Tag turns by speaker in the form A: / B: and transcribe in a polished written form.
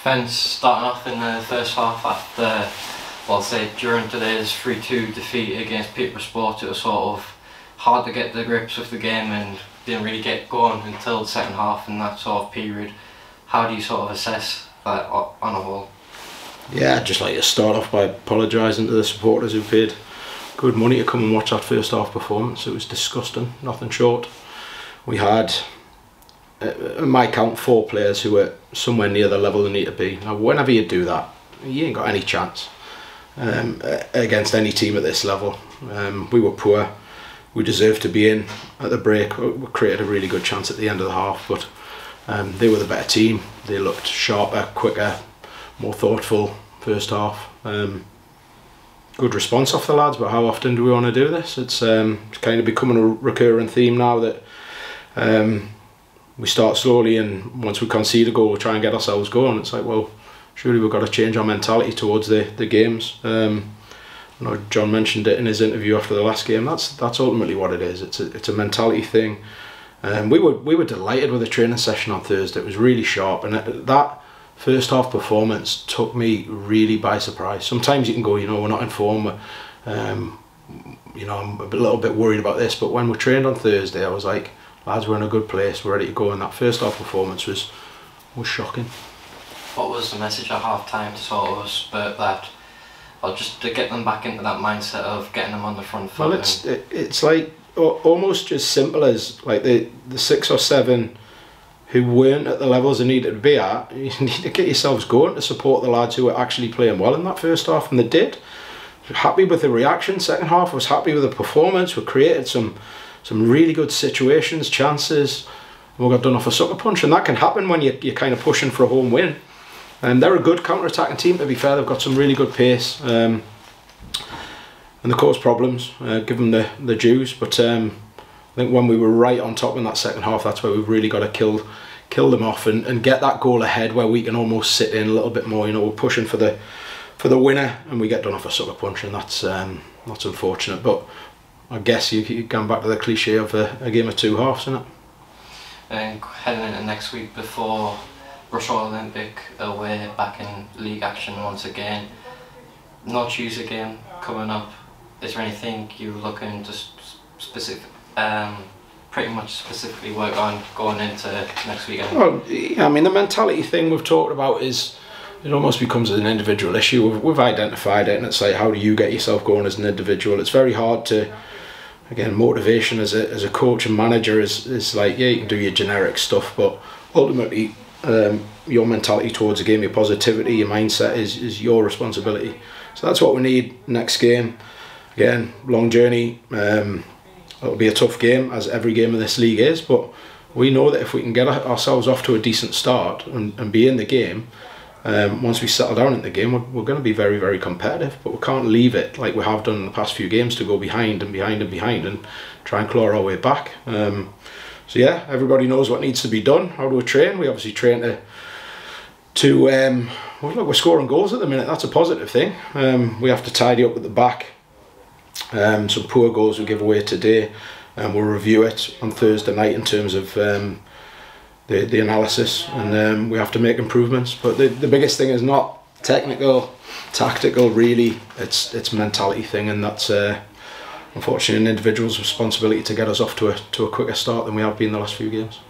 A: Fenton starting off in the first half after, well, say during today's 3-2 defeat against Peterborough Sports. It was sort of hard to get the grips of the game and didn't really get going until the second half in that sort of period. How do you sort of assess that on a whole?
B: Yeah, I'd just like to start off by apologising to the supporters who paid good money to come and watch that first half performance. It was disgusting, nothing short. We had, in my count, 4 players who were somewhere near the level they need to be. Now, whenever you do that, you ain't got any chance against any team at this level. We were poor. We deserved to be in at the break. We created a really good chance at the end of the half, but they were the better team. They looked sharper, quicker, more thoughtful first half. Good response off the lads, but how often do we want to do this? It's kind of becoming a recurring theme now that we start slowly, and once we concede a goal we try and get ourselves going. It's like, well, surely we've got to change our mentality towards the games. I know John mentioned it in his interview after the last game. That's ultimately what it is. It's a mentality thing. We were delighted with the training session on Thursday. It was really sharp, and that first half performance took me really by surprise. Sometimes you can go, we're not in form, I'm a little bit worried about this, but when we trained on Thursday I was like, lads, we're in a good place, we're ready to go, and that first half performance was shocking.
A: What was the message at half time to sort of spurt that, or just to get them back into that mindset of getting them on the front foot?
B: Well, it's like almost as simple as like the 6 or 7 who weren't at the levels they needed to be at. You need to get yourselves going to support the lads who were actually playing well in that first half, and they did. Happy with the reaction. Second half, I was happy with the performance. We created some really good situations, chances, and we got done off a sucker punch, and that can happen when you're kind of pushing for a home win. And they're a good counter-attacking team, to be fair. They've got some really good pace, and they cause problems, give them the dues, but I think when we were right on top in that second half, that's where we've really got to kill them off and get that goal ahead where we can almost sit in a little bit more. We're pushing for the winner and we get done off a sucker punch, and that's unfortunate. But I guess you're going back to the cliche of a game of 2 halves, isn't it?
A: And heading into next week before Royal Olympic away, back in league action once again. No Tuesday game coming up. Is there anything you're looking to pretty much specifically work on going into next weekend?
B: Well, yeah, I mean, the mentality thing we've talked about it almost becomes an individual issue. We've identified it, and it's like, how do you get yourself going as an individual? It's very hard to, again, motivation as a coach and manager is like, yeah, you can do your generic stuff, but ultimately your mentality towards the game, your positivity, your mindset is your responsibility. So that's what we need next game. Again, long journey. It'll be a tough game, as every game of this league is, but we know that if we can get ourselves off to a decent start and be in the game, once we settle down in the game, we're going to be very, very competitive. But we can't leave it like we have done in the past few games to go behind and behind and behind and try and claw our way back. So yeah, everybody knows what needs to be done. How do we train? We obviously train to well, look, we're scoring goals at the minute. That's a positive thing. We have to tidy up at the back. Some poor goals we give away today, and we'll review it on Thursday night in terms of the analysis, and we have to make improvements. But the biggest thing is not technical, tactical, really. It's a mentality thing, and that's unfortunately an individual's responsibility to get us off to a quicker start than we have been the last few games.